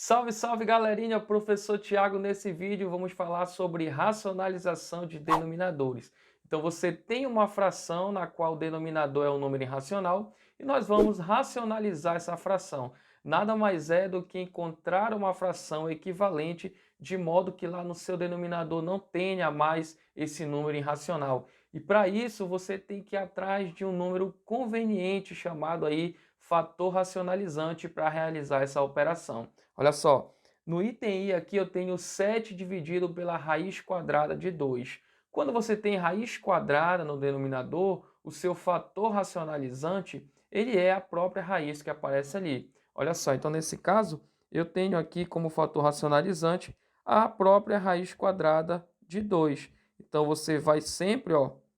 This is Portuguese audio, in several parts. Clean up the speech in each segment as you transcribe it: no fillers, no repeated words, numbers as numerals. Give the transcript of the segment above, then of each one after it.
Salve, salve galerinha, professor Tiago. Nesse vídeo vamos falar sobre racionalização de denominadores. Então você tem uma fração na qual o denominador é um número irracional e nós vamos racionalizar essa fração. Nada mais é do que encontrar uma fração equivalente de modo que lá no seu denominador não tenha mais esse número irracional. E para isso você tem que ir atrás de um número conveniente chamado aí fator racionalizante para realizar essa operação. Olha só, no item I aqui eu tenho 7 dividido pela raiz quadrada de 2. Quando você tem raiz quadrada no denominador, o seu fator racionalizante, ele é a própria raiz que aparece ali. Olha só, então nesse caso, eu tenho aqui como fator racionalizante a própria raiz quadrada de 2. Então você vai sempre,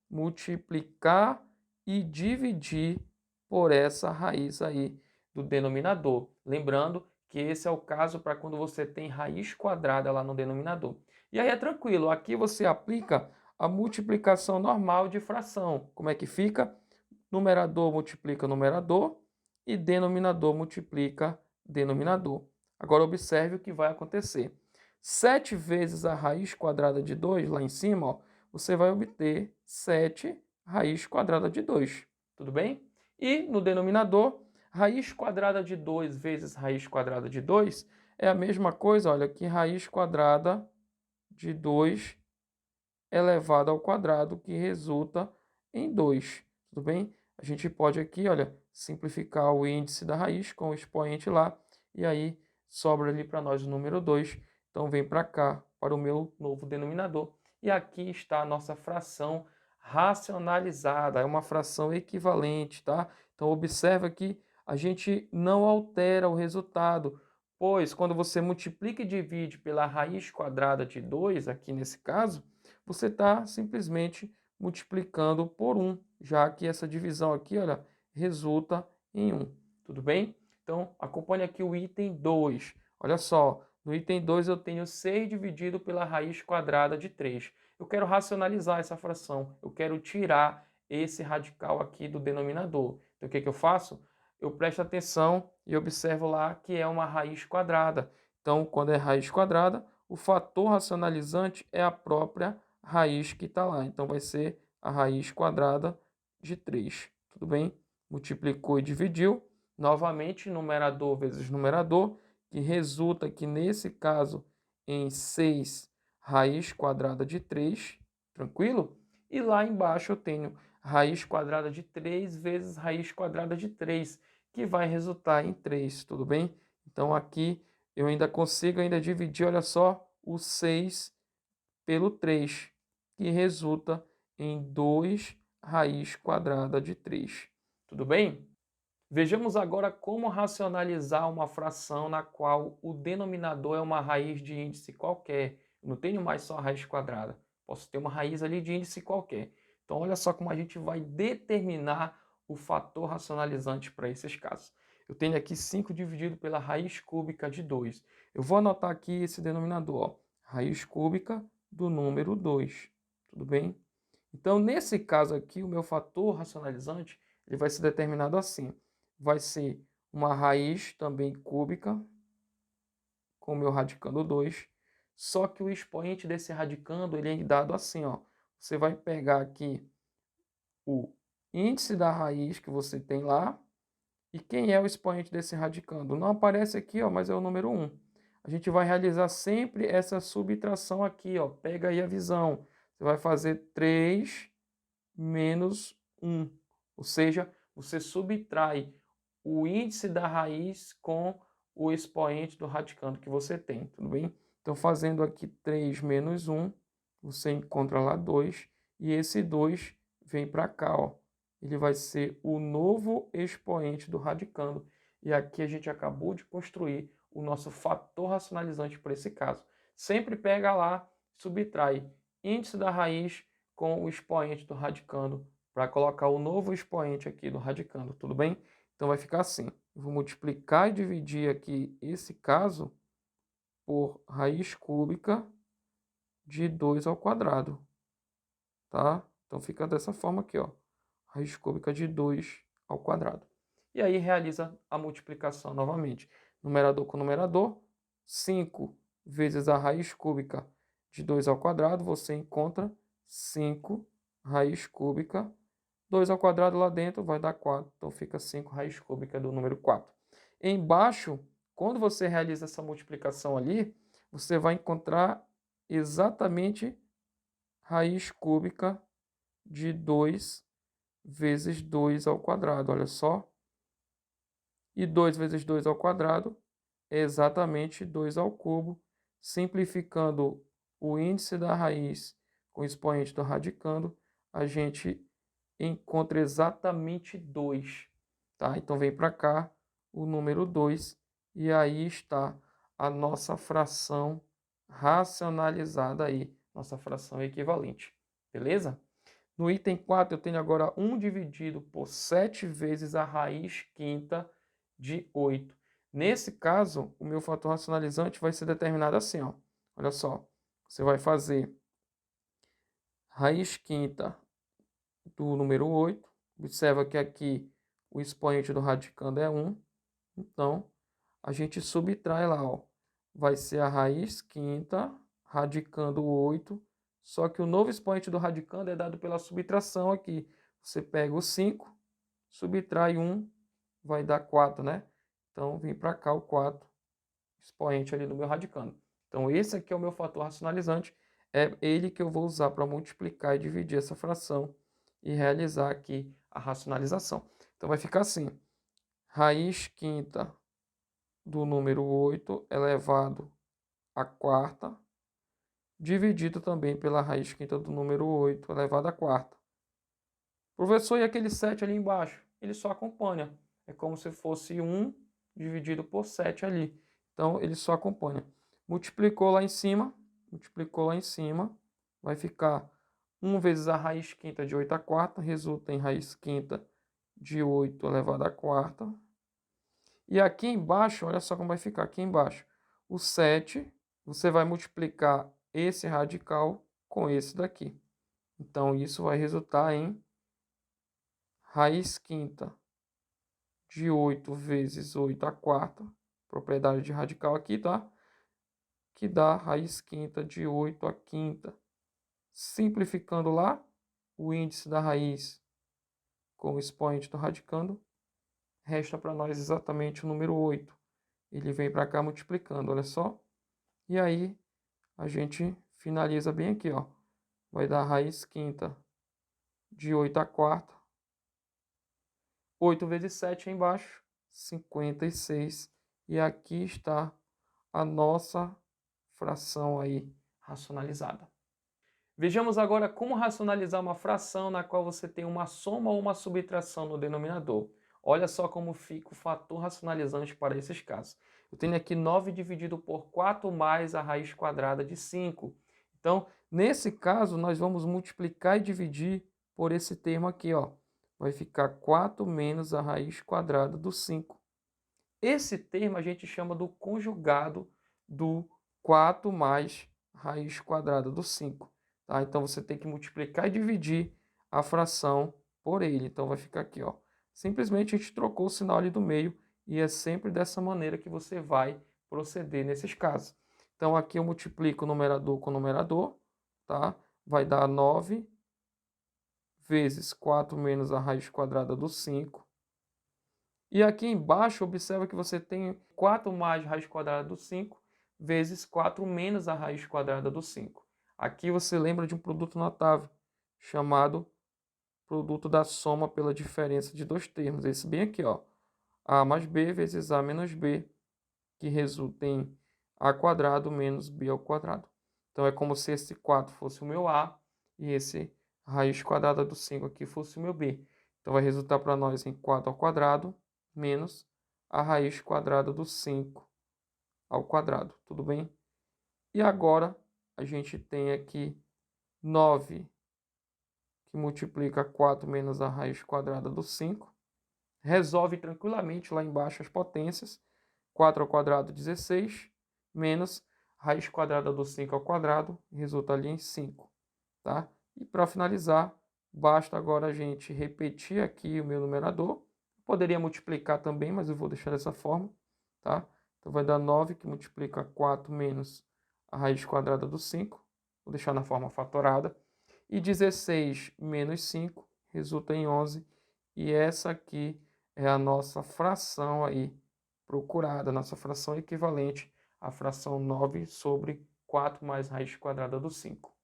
multiplicar e dividir por essa raiz aí do denominador. Lembrando que esse é o caso para quando você tem raiz quadrada lá no denominador. E aí é tranquilo, aqui você aplica a multiplicação normal de fração. Como é que fica? Numerador multiplica numerador e denominador multiplica denominador. Agora observe o que vai acontecer. 7 vezes a raiz quadrada de 2, lá em cima, você vai obter 7 raiz quadrada de 2. Tudo bem? E no denominador, raiz quadrada de 2 vezes raiz quadrada de 2 é a mesma coisa, olha, que raiz quadrada de 2 elevado ao quadrado, que resulta em 2. Tudo bem? A gente pode aqui, olha, simplificar o índice da raiz com o expoente lá, e aí sobra ali para nós o número 2. Então vem para cá, para o meu novo denominador. E aqui está a nossa fração racionalizada, é uma fração equivalente, tá? Então observa que a gente não altera o resultado, pois quando você multiplica e divide pela raiz quadrada de 2, aqui nesse caso, você está simplesmente multiplicando por 1, já que essa divisão aqui, olha, resulta em 1. Tudo bem? Então, acompanhe aqui o item 2. Olha só, no item 2 eu tenho 6 dividido pela raiz quadrada de 3. Eu quero racionalizar essa fração, eu quero tirar esse radical aqui do denominador. Então, o que eu faço? Eu presto atenção e observo lá que é uma raiz quadrada. Então, quando é raiz quadrada, o fator racionalizante é a própria raiz que está lá. Então, vai ser a raiz quadrada de 3. Tudo bem? Multiplicou e dividiu. Novamente, numerador vezes numerador, que resulta aqui, nesse caso, em 6 raiz quadrada de 3. Tranquilo? E lá embaixo eu tenho raiz quadrada de 3 vezes raiz quadrada de 3, que vai resultar em 3. Tudo bem? Então, aqui eu ainda consigo dividir, olha só, o 6 pelo 3, que resulta em 2 raiz quadrada de 3. Tudo bem? Vejamos agora como racionalizar uma fração na qual o denominador é uma raiz de índice qualquer. Eu não tenho mais só a raiz quadrada. Posso ter uma raiz ali de índice qualquer. Então, olha só como a gente vai determinar o fator racionalizante para esses casos. Eu tenho aqui 5 dividido pela raiz cúbica de 2. Eu vou anotar aqui esse denominador, raiz cúbica do número 2. Tudo bem? Então, nesse caso aqui, o meu fator racionalizante ele vai ser determinado assim. Vai ser uma raiz também cúbica, com o meu radicando 2, só que o expoente desse radicando ele é dado assim, ó. Você vai pegar aqui o índice da raiz que você tem lá, e quem é o expoente desse radicando? Não aparece aqui, ó, mas é o número 1. A gente vai realizar sempre essa subtração aqui, ó. Pega aí a visão. Você vai fazer 3 menos 1. Ou seja, você subtrai o índice da raiz com o expoente do radicando que você tem, tudo bem? Então, fazendo aqui 3 menos 1, você encontra lá 2, e esse 2 vem para cá, ó. Ele vai ser o novo expoente do radicando. E aqui a gente acabou de construir o nosso fator racionalizante para esse caso. Sempre pega lá, subtrai índice da raiz com o expoente do radicando para colocar o novo expoente aqui do radicando, tudo bem? Então vai ficar assim. Eu vou multiplicar e dividir aqui esse caso por raiz cúbica de 2 ao quadrado, tá? Então fica dessa forma aqui, ó. Raiz cúbica de 2 ao quadrado. E aí realiza a multiplicação novamente. Numerador com numerador, 5 vezes a raiz cúbica de 2 ao quadrado, você encontra 5 raiz cúbica. 2 ao quadrado lá dentro vai dar 4, então fica 5 raiz cúbica do número 4. Embaixo, quando você realiza essa multiplicação ali, você vai encontrar exatamente raiz cúbica de 2 vezes 2 ao quadrado, olha só. E 2 vezes 2 ao quadrado é exatamente 2 ao cubo, simplificando o índice da raiz com o expoente do radicando, a gente encontra exatamente 2, tá? Então vem para cá o número 2 e aí está a nossa fração racionalizada aí, nossa fração equivalente, beleza? No item 4 eu tenho agora 1 dividido por 7 vezes a raiz quinta de 8. Nesse caso, o meu fator racionalizante vai ser determinado assim, ó. Olha só, você vai fazer raiz quinta do número 8. Observa que aqui o expoente do radicando é 1. Então, a gente subtrai lá, ó. Vai ser a raiz quinta radicando 8. Só que o novo expoente do radicando é dado pela subtração aqui. Você pega o 5, subtrai 1, vai dar 4, né? Então, vem para cá o 4, expoente ali do meu radicando. Então, esse aqui é o meu fator racionalizante. É ele que eu vou usar para multiplicar e dividir essa fração e realizar aqui a racionalização. Então, vai ficar assim. Raiz quinta do número 8 elevado à quarta, dividido também pela raiz quinta do número 8 elevado à quarta. Professor, e aquele 7 ali embaixo? Ele só acompanha. É como se fosse 1 dividido por 7 ali. Então, ele só acompanha. Multiplicou lá em cima, vai ficar 1 vezes a raiz quinta de 8 à quarta, resulta em raiz quinta de 8 elevado à quarta. E aqui embaixo, olha só como vai ficar aqui embaixo. O 7, você vai multiplicar esse radical com esse daqui. Então, isso vai resultar em raiz quinta de 8 vezes 8 à quarta, propriedade de radical aqui, tá? Que dá raiz quinta de 8 à quinta. Simplificando lá, o índice da raiz com o expoente do radicando, resta para nós exatamente o número 8. Ele vem para cá multiplicando, olha só. E aí, a gente finaliza bem aqui, ó. Vai dar raiz quinta de 8 à quarta. 8 vezes 7 aí embaixo, 56. E aqui está a nossa fração aí racionalizada. Vejamos agora como racionalizar uma fração na qual você tem uma soma ou uma subtração no denominador. Olha só como fica o fator racionalizante para esses casos. Eu tenho aqui 9 dividido por 4 mais a raiz quadrada de 5. Então, nesse caso, nós vamos multiplicar e dividir por esse termo aqui, ó. Vai ficar 4 menos a raiz quadrada do 5. Esse termo a gente chama do conjugado do 4 mais raiz quadrada do 5. Tá? Então, você tem que multiplicar e dividir a fração por ele. Então, vai ficar aqui, ó. Simplesmente a gente trocou o sinal ali do meio e é sempre dessa maneira que você vai proceder nesses casos. Então, aqui eu multiplico o numerador com o numerador, tá? Vai dar 9 vezes 4 menos a raiz quadrada do 5. E aqui embaixo, observa que você tem 4 mais raiz quadrada do 5 vezes 4 menos a raiz quadrada do 5. Aqui você lembra de um produto notável, chamado produto da soma pela diferença de dois termos. Esse bem aqui, ó. A mais B vezes A menos B, que resulta em A quadrado menos B ao quadrado. Então, é como se esse 4 fosse o meu A e esse raiz quadrada do 5 aqui fosse o meu B. Então, vai resultar para nós em 4 ao quadrado menos a raiz quadrada do 5 ao quadrado, tudo bem? E agora, a gente tem aqui 9, que multiplica 4 menos a raiz quadrada do 5. Resolve tranquilamente lá embaixo as potências. 4 ao quadrado, 16, menos raiz quadrada do 5 ao quadrado, resulta ali em 5, tá? E para finalizar, basta agora a gente repetir aqui o meu numerador. Poderia multiplicar também, mas eu vou deixar dessa forma, tá? Então, vai dar 9, que multiplica 4 menos a raiz quadrada do 5. Vou deixar na forma fatorada. E 16 menos 5 resulta em 11. E essa aqui é a nossa fração aí procurada, nossa fração equivalente à fração 9 sobre 4 mais raiz quadrada do 5.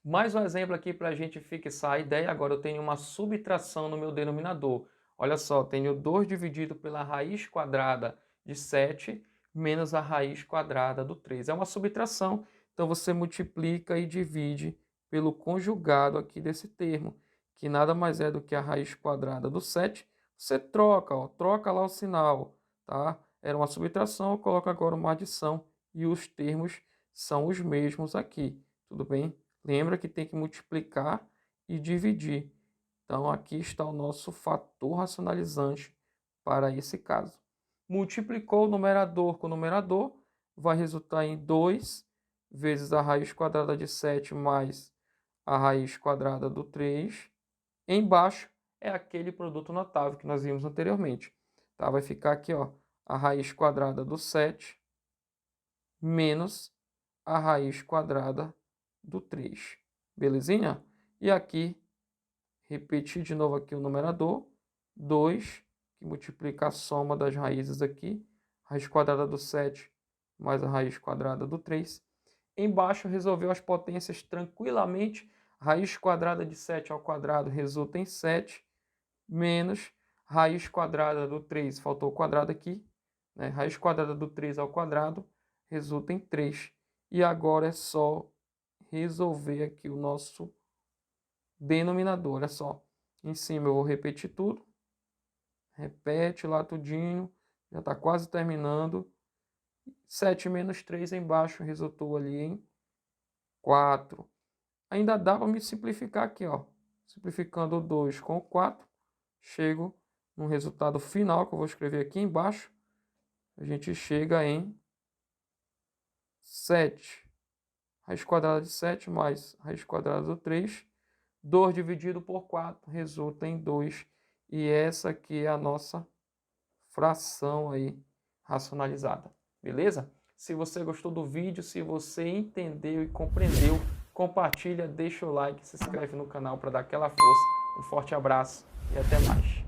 Mais um exemplo aqui para a gente fixar a ideia. Agora eu tenho uma subtração no meu denominador. Olha só, tenho 2 dividido pela raiz quadrada de 7 menos a raiz quadrada do 3. É uma subtração, então você multiplica e divide pelo conjugado aqui desse termo, que nada mais é do que a raiz quadrada do 7. Você troca, ó, troca lá o sinal, tá? Era uma subtração, eu coloco agora uma adição e os termos são os mesmos aqui, tudo bem? Lembra que tem que multiplicar e dividir. Então, aqui está o nosso fator racionalizante para esse caso. Multiplicou o numerador com o numerador, vai resultar em 2 vezes a raiz quadrada de 7 mais a raiz quadrada do 3. Embaixo é aquele produto notável que nós vimos anteriormente. Tá? Vai ficar aqui, ó, a raiz quadrada do 7 menos a raiz quadrada do 3. Belezinha? E aqui, repetir de novo aqui o numerador. 2, que multiplica a soma das raízes aqui. Raiz quadrada do 7 mais a raiz quadrada do 3. Embaixo, resolveu as potências tranquilamente. Raiz quadrada de 7 ao quadrado resulta em 7. Menos raiz quadrada do 3, faltou o quadrado aqui. Né? Raiz quadrada do 3 ao quadrado resulta em 3. E agora é só resolver aqui o nosso denominador. Olha só, em cima eu vou repetir tudo. Repete lá tudinho, já está quase terminando. 7 menos 3 embaixo resultou ali em 4. Ainda dá para me simplificar aqui, ó. Simplificando o 2 com o 4, chego no resultado final que eu vou escrever aqui embaixo. A gente chega em 7. Raiz quadrada de 7 mais raiz quadrada do 3. 2 dividido por 4 resulta em 2. E essa aqui é a nossa fração aí racionalizada. Beleza? Se você gostou do vídeo, se você entendeu e compreendeu, compartilha, deixa o like, se inscreve no canal para dar aquela força. Um forte abraço e até mais.